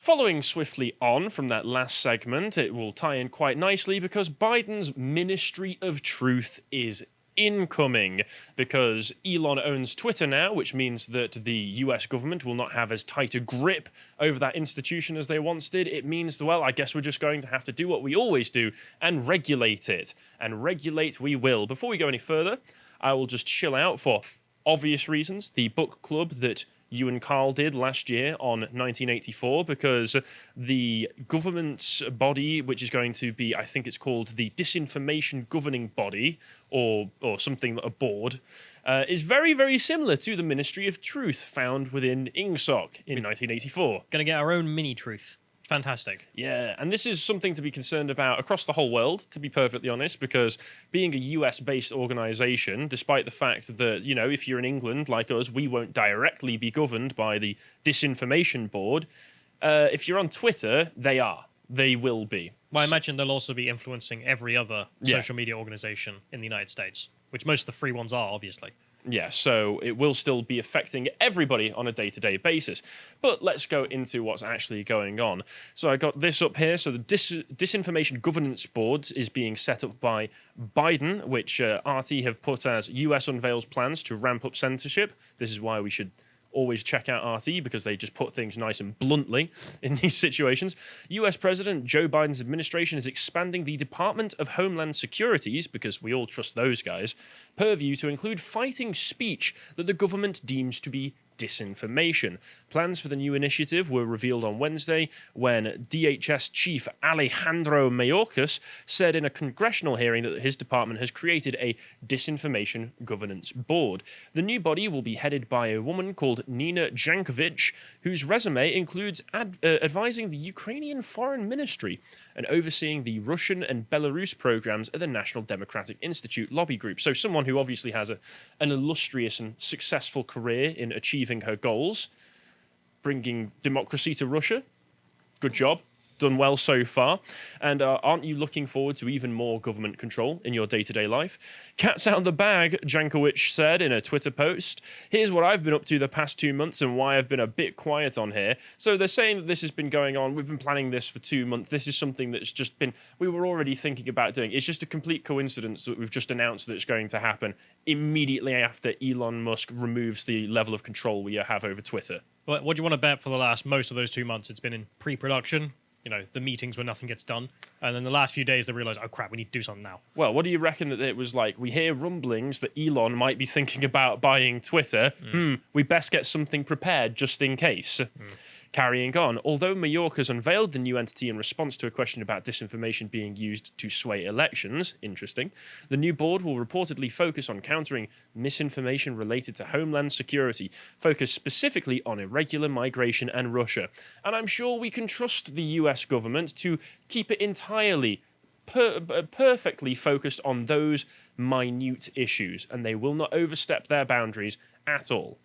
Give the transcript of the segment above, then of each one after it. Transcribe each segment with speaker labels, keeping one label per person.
Speaker 1: Following swiftly on from that last segment, it will tie in quite nicely because Biden's Ministry of Truth is incoming, because Elon owns Twitter now, which means that the US government will not have as tight a grip over that institution as they once did. It means, well, I guess we're just going to have to do what we always do and regulate it. And regulate we will. Before we go any further, I will just chill out for obvious reasons. The book club that you and Carl did last year on 1984, because the government's body, which is going to be, I think it's called the Disinformation Governing Body, or something, a board, is very, very similar to the Ministry of Truth found within INGSOC in 1984.
Speaker 2: Gonna get our own mini-truth. Fantastic.
Speaker 1: Yeah, and this is something to be concerned about across the whole world, to be perfectly honest, because being a US-based organization, despite the fact that, you know, if you're in England, like us, we won't directly be governed by the Disinformation Board, if you're on Twitter, they are. They will be.
Speaker 2: Well, I imagine they'll also be influencing every other social media organization in the United States, which most of the free ones are, obviously.
Speaker 1: Yeah, so it will still be affecting everybody on a day-to-day basis. But let's go into what's actually going on. So I got this up here. So the Disinformation Governance Board is being set up by Biden, which RT have put as US unveils plans to ramp up censorship. This is why we should always check out RT, because they just put things nice and bluntly in these situations. US President Joe Biden's administration is expanding the Department of Homeland Security's, because we all trust those guys, purview to include fighting speech that the government deems to be disinformation. Plans for the new initiative were revealed on Wednesday when DHS Chief Alejandro Mayorkas said in a congressional hearing that his department has created a disinformation governance board. The new body will be headed by a woman called Nina Jankovic, whose resume includes advising the Ukrainian Foreign Ministry and overseeing the Russian and Belarus programs at the National Democratic Institute lobby group. So someone who obviously has an illustrious and successful career in achieving her goals, bringing democracy to Russia. Good job. Done well so far. And aren't you looking forward to even more government control in your day-to-day life? Cat's out of the bag, Jankovic said in a Twitter post. Here's what I've been up to the past 2 months and why I've been a bit quiet on here. So they're saying that this has been going on. We've been planning this for 2 months. This is something that's just been, we were already thinking about doing. It's just a complete coincidence that we've just announced that it's going to happen immediately after Elon Musk removes the level of control we have over Twitter.
Speaker 2: What do you want to bet for the last, most of those 2 months, it's been in pre-production? You know, the meetings where nothing gets done. And then the last few days, they realize, oh, crap, we need to do something now.
Speaker 1: Well, what do you reckon that it was like? We hear rumblings that Elon might be thinking about buying Twitter. We best get something prepared just in case. Carrying on, although Mayorkas unveiled the new entity in response to a question about disinformation being used to sway elections, interesting, the new board will reportedly focus on countering misinformation related to homeland security, focused specifically on irregular migration and Russia. And I'm sure we can trust the US government to keep it entirely perfectly focused on those minute issues, and they will not overstep their boundaries at all.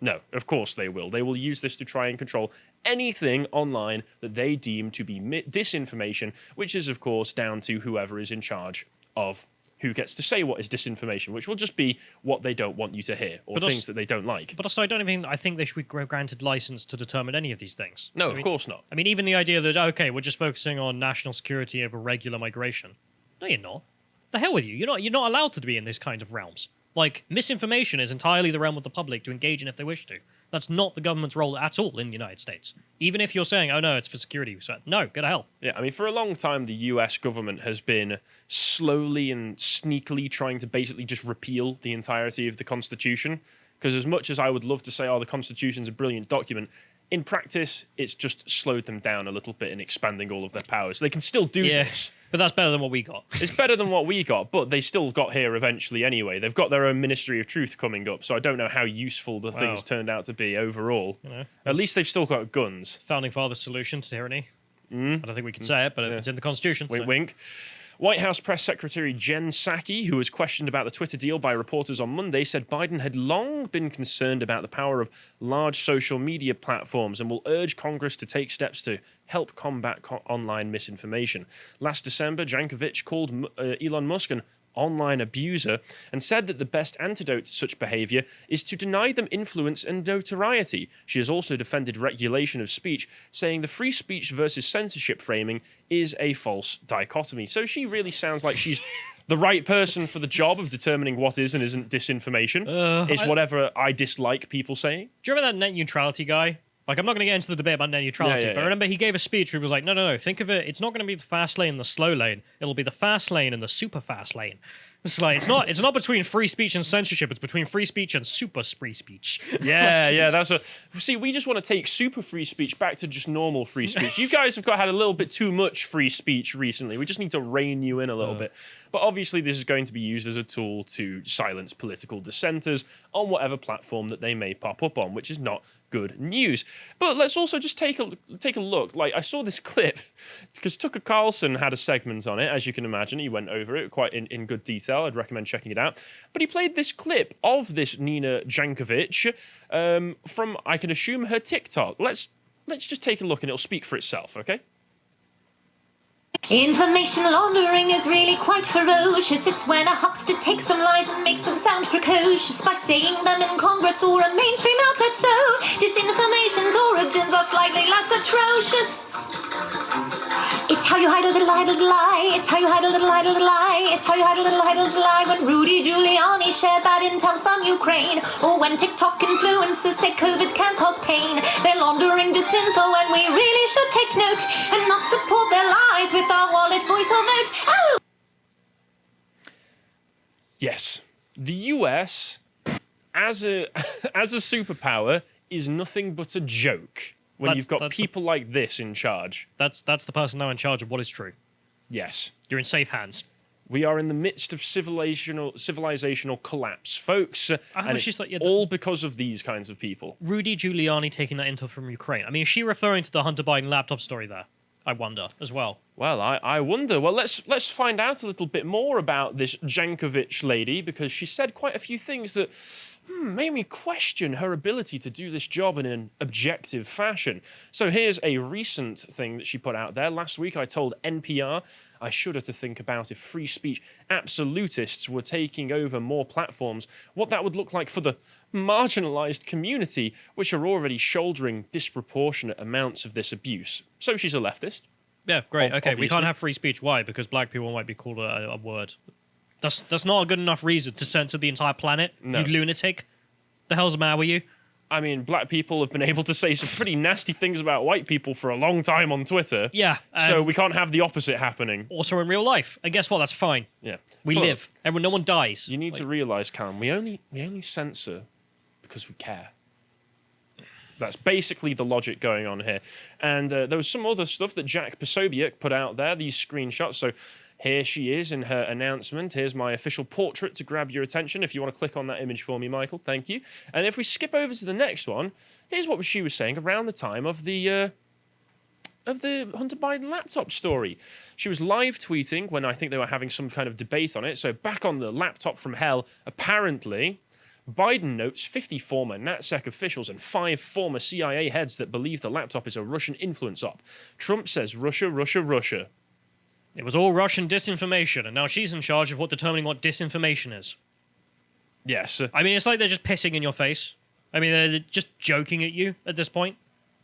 Speaker 1: No, of course they will. They will use this to try and control anything online that they deem to be disinformation, which is, of course, down to whoever is in charge of who gets to say what is disinformation, which will just be what they don't want you to hear, or things that they don't like.
Speaker 2: But also, I think they should be granted license to determine any of these things.
Speaker 1: No, of course not.
Speaker 2: I mean, even the idea that, okay, we're just focusing on national security over regular migration. No, you're not. The hell with you. You're not allowed to be in this kind of realms. Like, misinformation is entirely the realm of the public to engage in if they wish to. That's not the government's role at all in the United States. Even if you're saying, oh no, it's for security, so no, go to hell.
Speaker 1: Yeah, I mean, for a long time, the US government has been slowly and sneakily trying to basically just repeal the entirety of the Constitution. Because as much as I would love to say, oh, the Constitution's a brilliant document, in practice, it's just slowed them down a little bit in expanding all of their powers. They can still do this.
Speaker 2: But that's better than what we got.
Speaker 1: It's better than what we got, but they still got here eventually anyway. They've got their own Ministry of Truth coming up, so I don't know how useful the things turned out to be overall. You know, at least they've still got guns.
Speaker 2: Founding Fathers' solution to tyranny. I don't think we can say it, but it's in the Constitution.
Speaker 1: Wink, wink. White House Press Secretary Jen Psaki, who was questioned about the Twitter deal by reporters on Monday, said Biden had long been concerned about the power of large social media platforms and will urge Congress to take steps to help combat online misinformation. Last December, Jankovic called Elon Musk an online abuser and said that the best antidote to such behavior is to deny them influence and notoriety. She has also defended regulation of speech, saying the free speech versus censorship framing is a false dichotomy. So she really sounds like she's the right person for the job of determining what is and isn't disinformation. It's whatever I dislike people saying.
Speaker 2: Do you remember that net neutrality guy? Like, I'm not going to get into the debate about net neutrality, but remember he gave a speech where he was like, no, think of it, it's not going to be the fast lane and the slow lane. It'll be the fast lane and the super fast lane. It's like, it's not between free speech and censorship, it's between free speech and super free speech.
Speaker 1: See, we just want to take super free speech back to just normal free speech. You guys have had a little bit too much free speech recently. We just need to rein you in a little bit. But obviously this is going to be used as a tool to silence political dissenters on whatever platform that they may pop up on, which is not good news. But let's also just take a look. Like, I saw this clip because Tucker Carlson had a segment on it, as you can imagine. He went over it quite in good detail. I'd recommend checking it out. But he played this clip of this Nina Jankovic from, I can assume, her TikTok. Let's just take a look and it'll speak for itself, okay?
Speaker 3: Information laundering is really quite ferocious. It's when a huckster takes some lies and makes them sound precocious by saying them in Congress or a mainstream outlet. So disinformation's origins are slightly less atrocious. It's how you hide a little lie. It's how you hide a little lie. It's how you hide a little lie. When Rudy Giuliani shared bad intel from Ukraine, or when TikTok influencers say COVID can cause pain, they're laundering disinfo, and we really should take note and not support their lies with our wallet, voice, or vote. Oh!
Speaker 1: Yes, the US as a superpower is nothing but a joke. When you've got people like this in charge.
Speaker 2: That's the person now in charge of what is true.
Speaker 1: Yes.
Speaker 2: You're in safe hands.
Speaker 1: We are in the midst of civilizational collapse, folks. And it's all because of these kinds of people.
Speaker 2: Rudy Giuliani taking that intel from Ukraine. I mean, is she referring to the Hunter Biden laptop story there? I wonder, as well.
Speaker 1: Well, I wonder. Well, let's find out a little bit more about this Jankovic lady, because she said quite a few things that made me question her ability to do this job in an objective fashion. So here's a recent thing that she put out there. Last week I told NPR I shudder to think about if free speech absolutists were taking over more platforms, what that would look like for the marginalized community, which are already shouldering disproportionate amounts of this abuse. So she's a leftist.
Speaker 2: Yeah, great. Okay,
Speaker 1: obviously.
Speaker 2: We can't have free speech. Why? Because black people might be called a word. That's not a good enough reason to censor the entire planet,
Speaker 1: no.
Speaker 2: You lunatic. The hell's the matter with you?
Speaker 1: I mean, black people have been able to say some pretty nasty things about white people for a long time on Twitter.
Speaker 2: Yeah.
Speaker 1: So we can't have the opposite happening.
Speaker 2: Also in real life. And guess what? That's fine.
Speaker 1: Yeah.
Speaker 2: We live. No one dies.
Speaker 1: You need to realise, Callum, we only censor because we care. That's basically the logic going on here. And there was some other stuff that Jack Posobiec put out there, these screenshots. So here she is in her announcement. Here's my official portrait to grab your attention. If you want to click on that image for me, Michael, thank you. And if we skip over to the next one, here's what she was saying around the time of the Hunter Biden laptop story. She was live tweeting when I think they were having some kind of debate on it. So back on the laptop from hell, apparently Biden notes 50 former NatSec officials and 5 former CIA heads that believe the laptop is a Russian influence op. Trump says Russia, Russia, Russia.
Speaker 2: It was all Russian disinformation, and now she's in charge of determining what disinformation is.
Speaker 1: Yes.
Speaker 2: I mean, it's like they're just pissing in your face. I mean, they're just joking at you at this point.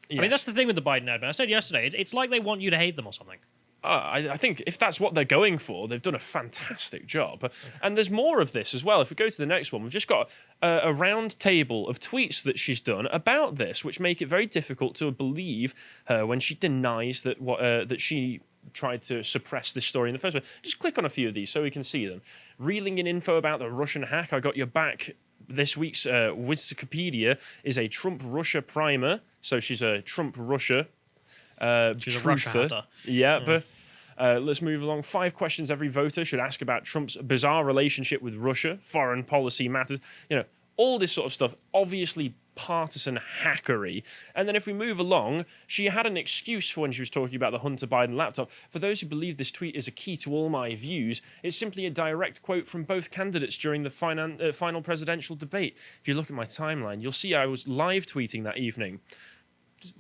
Speaker 2: Yes. I mean, that's the thing with the Biden admin. I said yesterday, it's like they want you to hate them or something.
Speaker 1: I think if that's what they're going for, they've done a fantastic job. And there's more of this as well. If we go to the next one, we've just got a round table of tweets that she's done about this, which make it very difficult to believe her when she denies that she tried to suppress this story in the first place. Just click on a few of these so we can see them. Reeling in info about the Russian hack. I got your back. This week's Wikipedia is a Trump-Russia primer. So she's a Trump-Russia
Speaker 2: she's a Russia hater.
Speaker 1: Yeah, but let's move along. 5 questions every voter should ask about Trump's bizarre relationship with Russia, foreign policy matters, all this sort of stuff. Obviously partisan hackery. And then if we move along, she had an excuse for when she was talking about the Hunter Biden laptop. For those who believe this tweet is a key to all my views, it's simply a direct quote from both candidates during the final presidential debate. If you look at my timeline, you'll see I was live tweeting that evening.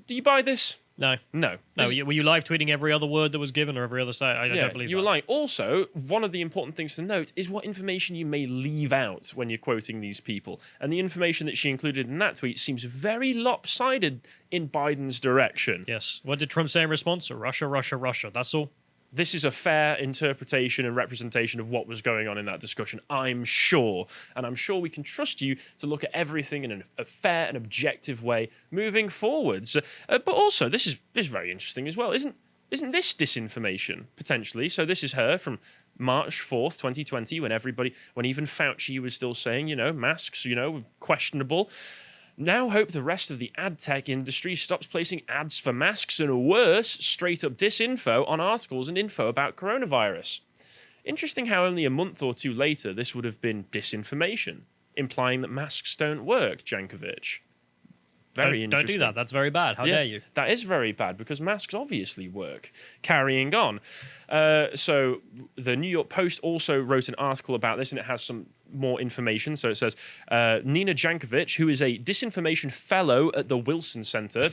Speaker 1: Do you buy this?
Speaker 2: No.
Speaker 1: No.
Speaker 2: No, were you live tweeting every other word that was given or every other state? I don't believe
Speaker 1: you were
Speaker 2: that.
Speaker 1: lying. Also, one of the important things to note is what information you may leave out when you're quoting these people. And the information that she included in that tweet seems very lopsided in Biden's direction.
Speaker 2: Yes. What did Trump say in response? Russia, Russia, Russia. That's all.
Speaker 1: This is a fair interpretation and representation of what was going on in that discussion, I'm sure. And I'm sure we can trust you to look at everything in a fair and objective way moving forwards. But also, this is very interesting as well. Isn't this disinformation, potentially? So this is her from March 4th, 2020, when even Fauci was still saying, masks, questionable. Now hope the rest of the ad tech industry stops placing ads for masks and worse, straight up disinfo on articles and info about coronavirus. Interesting how only a month or two later this would have been disinformation, implying that masks don't work, Jankovic. Very interesting.
Speaker 2: Don't do that. That's very bad. How dare you?
Speaker 1: That is very bad because masks obviously work. Carrying on. So the New York Post also wrote an article about this and it has some more information. So it says, Nina Jankovic, who is a disinformation fellow at the Wilson Center.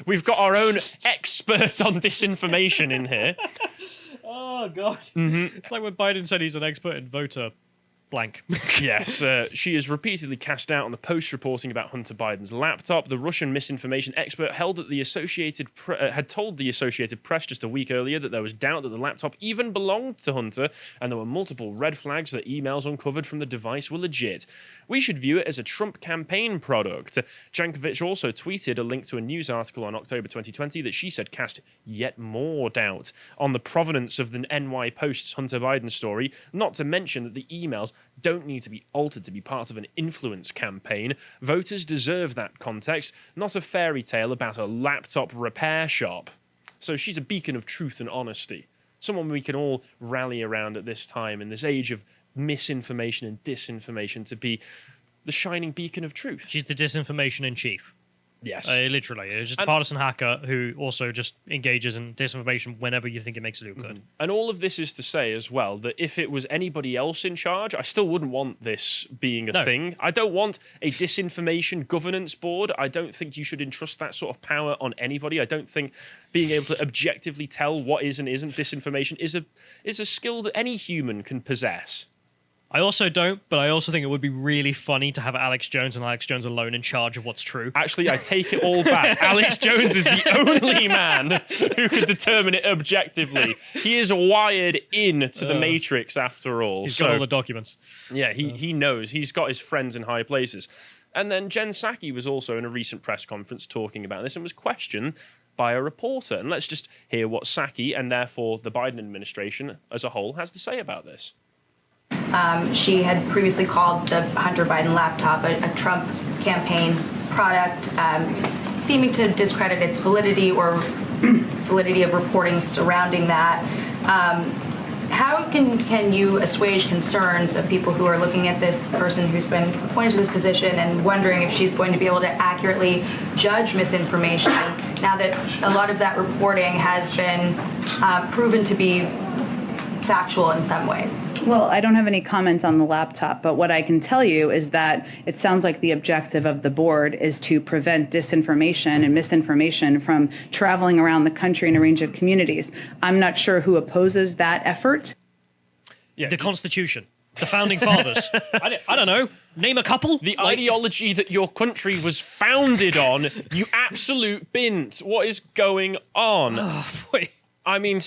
Speaker 1: We've got our own expert on disinformation in here.
Speaker 2: Oh, God. Mm-hmm. It's like when Biden said he's an expert in voter blank.
Speaker 1: Yes, she is repeatedly cast out on the Post reporting about Hunter Biden's laptop. The Russian misinformation expert held that the had told the Associated Press just a week earlier that there was doubt that the laptop even belonged to Hunter, and there were multiple red flags that emails uncovered from the device were legit. We should view it as a Trump campaign product. Jankovic also tweeted a link to a news article on October 2020 that she said cast yet more doubt on the provenance of the NY Post's Hunter Biden story, not to mention that the emails don't need to be altered to be part of an influence campaign. Voters deserve that context, not a fairy tale about a laptop repair shop. So she's a beacon of truth and honesty. Someone we can all rally around at this time in this age of misinformation and disinformation to be the shining beacon of truth.
Speaker 2: She's the disinformation in chief.
Speaker 1: Yes.
Speaker 2: Literally. It's just a partisan hacker who also just engages in disinformation whenever you think it makes it look good.
Speaker 1: And all of this is to say as well that if it was anybody else in charge, I still wouldn't want this being a thing. I don't want a disinformation governance board. I don't think you should entrust that sort of power on anybody. I don't think being able to objectively tell what is and isn't disinformation is a skill that any human can possess.
Speaker 2: I also don't, but I also think it would be really funny to have Alex Jones and Alex Jones alone in charge of what's true.
Speaker 1: Actually, I take it all back. Alex Jones is the only man who could determine it objectively. He is wired in to the Matrix, after all.
Speaker 2: He's got all the documents.
Speaker 1: Yeah, he knows. He's got his friends in high places. And then Jen Psaki was also in a recent press conference talking about this and was questioned by a reporter. And let's just hear what Psaki, and therefore the Biden administration as a whole, has to say about this.
Speaker 4: She had previously called the Hunter Biden laptop a Trump campaign product, seeming to discredit its validity or validity of reporting surrounding that. How can you assuage concerns of people who are looking at this person who's been appointed to this position and wondering if she's going to be able to accurately judge misinformation now that a lot of that reporting has been proven to be factual in some ways?
Speaker 5: Well, I don't have any comments on the laptop, but what I can tell you is that it sounds like the objective of the board is to prevent disinformation and misinformation from traveling around the country in a range of communities. I'm not sure who opposes that effort.
Speaker 2: Yeah, the Constitution. The Founding Fathers. I don't know. Name a couple.
Speaker 1: The ideology that your country was founded on, you absolute bint. What is going on?
Speaker 2: Oh, boy.
Speaker 1: I mean,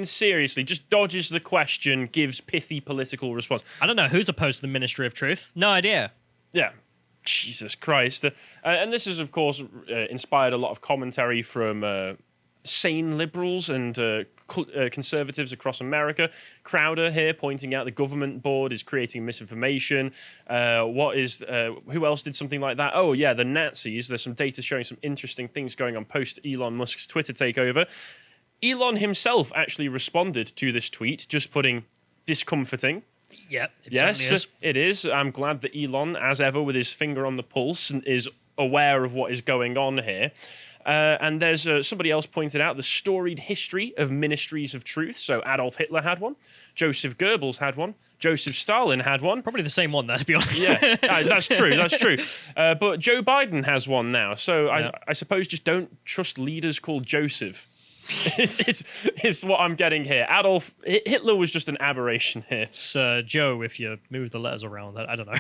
Speaker 1: seriously, just dodges the question, gives pithy political response.
Speaker 2: I don't know who's opposed to the Ministry of Truth. No idea.
Speaker 1: Yeah. Jesus Christ. And this has, of course, inspired a lot of commentary from sane liberals and conservatives across America. Crowder here pointing out the government board is creating misinformation. Who else did something like that? Oh, yeah, the Nazis. There's some data showing some interesting things going on post Elon Musk's Twitter takeover. Elon himself actually responded to this tweet, just putting discomforting.
Speaker 2: Yep.
Speaker 1: Yes, it is. I'm glad that Elon, as ever, with his finger on the pulse, is aware of what is going on here. And there's somebody else pointed out the storied history of ministries of truth. So Adolf Hitler had one, Joseph Goebbels had one, Joseph Stalin had one.
Speaker 2: Probably the same one, there, to be honest.
Speaker 1: Yeah, that's true. That's true. But Joe Biden has one now. So I suppose just don't trust leaders called Joseph. it's what I'm getting here. Hitler was just an aberration here.
Speaker 2: It's Joe, if you move the letters around. I don't know.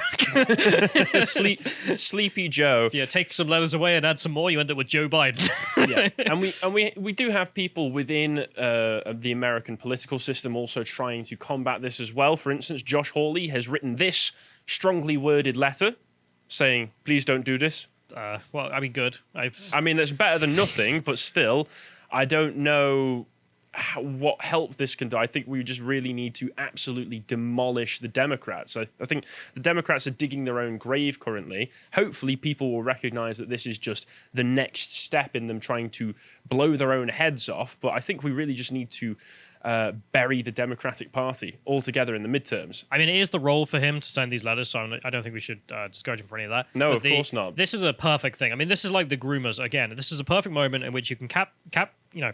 Speaker 1: Sleepy Joe.
Speaker 2: If you take some letters away and add some more, you end up with Joe Biden.
Speaker 1: Yeah, and we do have people within the American political system also trying to combat this as well. For instance, Josh Hawley has written this strongly worded letter saying, "Please don't do this."
Speaker 2: Well, I mean, good.
Speaker 1: I mean, that's better than nothing, but still, I don't know what help this can do. I think we just really need to absolutely demolish the Democrats. I think the Democrats are digging their own grave currently. Hopefully people will recognize that this is just the next step in them trying to blow their own heads off. But I think we really just need to bury the Democratic Party altogether in the midterms.
Speaker 2: I mean, it is the role for him to send these letters, so I don't think we should discourage him for any of that.
Speaker 1: No,
Speaker 2: but
Speaker 1: of course not.
Speaker 2: This is a perfect thing. I mean, this is like the groomers again. This is a perfect moment in which you can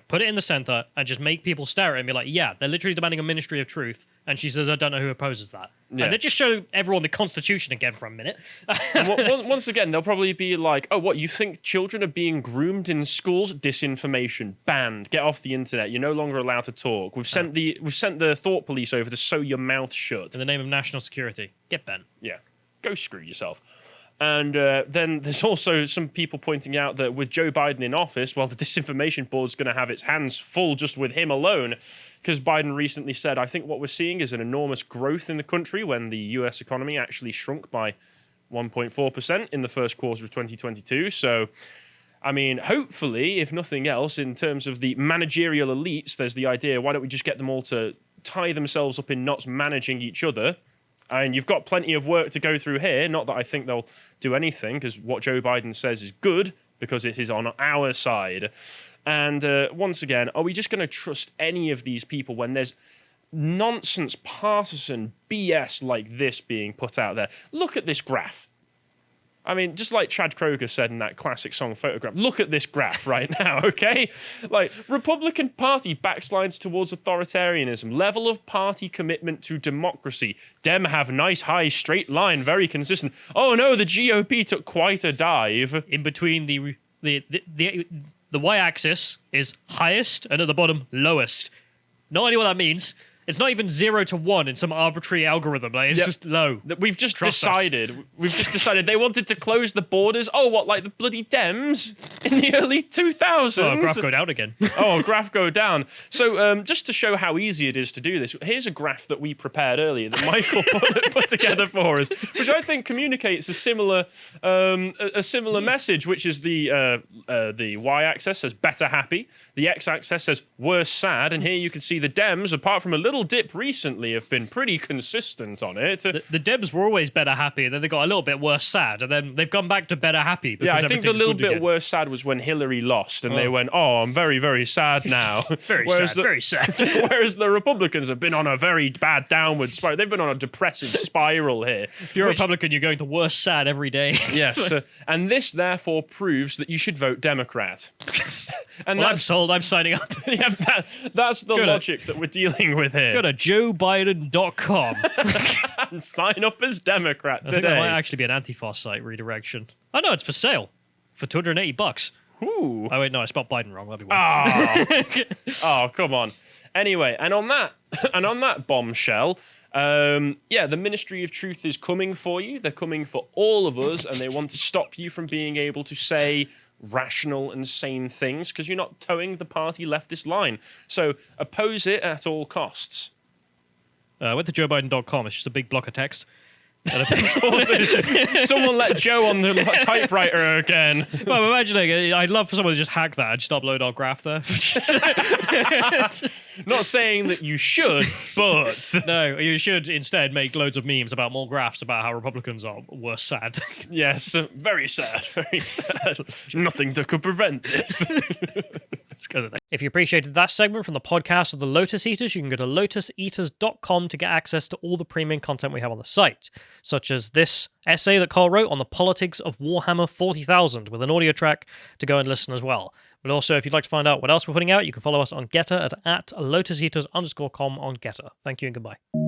Speaker 2: put it in the center and just make people stare at it and be like, yeah, they're literally demanding a ministry of truth. And she says, I don't know who opposes that.
Speaker 1: Yeah.
Speaker 2: And they just show everyone the Constitution again for a minute.
Speaker 1: And once again, they'll probably be like, oh, what, you think children are being groomed in schools? Disinformation, banned, get off the internet, you're no longer allowed to talk. We've sent the thought police over to sew your mouth shut.
Speaker 2: In the name of national security. Get bent.
Speaker 1: Yeah, go screw yourself. And then there's also some people pointing out that with Joe Biden in office, well, the disinformation board's going to have its hands full just with him alone, because Biden recently said, I think what we're seeing is an enormous growth in the country when the US economy actually shrunk by 1.4% in the first quarter of 2022. So, I mean, hopefully, if nothing else, in terms of the managerial elites, there's the idea, why don't we just get them all to tie themselves up in knots managing each other? And you've got plenty of work to go through here. Not that I think they'll do anything, because what Joe Biden says is good, because it is on our side. And once again, are we just going to trust any of these people when there's nonsense, partisan BS like this being put out there? Look at this graph. I mean, just like Chad Kroger said in that classic song Photograph, look at this graph right now, okay? Like, Republican Party backslides towards authoritarianism, level of party commitment to democracy. Dem have nice, high, straight line, very consistent. Oh no, the GOP took quite a dive.
Speaker 2: In between the y-axis is highest, and at the bottom, lowest. No idea what that means. It's not even 0 to 1 in some arbitrary algorithm. Like, it's just low.
Speaker 1: We've just decided. We've just decided they wanted to close the borders. Oh, what, like the bloody Dems in the early 2000s?
Speaker 2: Oh, graph go down again.
Speaker 1: Graph go down. So just to show how easy it is to do this, here's a graph that we prepared earlier that Michael put together for us, which I think communicates a similar message, which is the y-axis says better happy, the x-axis says worse sad, and here you can see the Dems, apart from a little dip recently, have been pretty consistent on it.
Speaker 2: The Dems were always better happy, and then they got a little bit worse sad, and then they've gone back to better happy.
Speaker 1: Yeah, I think the little bit worse sad was when Hillary lost, and they went, "Oh, I'm very, very sad now."
Speaker 2: Very sad.
Speaker 1: Whereas the Republicans have been on a very bad downward spiral. They've been on a depressive spiral here.
Speaker 2: If you're a Republican, you're going to worse sad every day.
Speaker 1: Yes, and this therefore proves that you should vote Democrat. And
Speaker 2: I'm sold. I'm signing up.
Speaker 1: Yeah, that's the logic that we're dealing with here.
Speaker 2: Go to joebiden.com
Speaker 1: and sign up as Democrat today.
Speaker 2: I think that might actually be an Antifa site redirection. Oh no, it's for sale for $280.
Speaker 1: Ooh.
Speaker 2: Oh wait, no, I spelled Biden wrong. That'd be weird.
Speaker 1: Oh, come on. Anyway, and on that bombshell, the Ministry of Truth is coming for you. They're coming for all of us, and they want to stop you from being able to say rational and sane things because you're not towing the party leftist line. So oppose it at all costs.
Speaker 2: I went to joebiden.com. It's just a big block of text.
Speaker 1: Someone let Joe on the typewriter again.
Speaker 2: Well, I'm imagining, I'd love for someone to just hack that and just upload our graph there.
Speaker 1: Not saying that you should, but...
Speaker 2: No, you should instead make loads of memes about more graphs about how Republicans are worse sad.
Speaker 1: Yes, very sad, very sad. Nothing that could prevent this.
Speaker 2: Let's go there. If you appreciated that segment from the podcast of the Lotus Eaters, you can go to lotuseaters.com to get access to all the premium content we have on the site, such as this essay that Carl wrote on the politics of Warhammer 40,000 with an audio track to go and listen as well. But also, if you'd like to find out what else we're putting out, you can follow us on Getter at lotuseaters_com on Getter. Thank you and goodbye.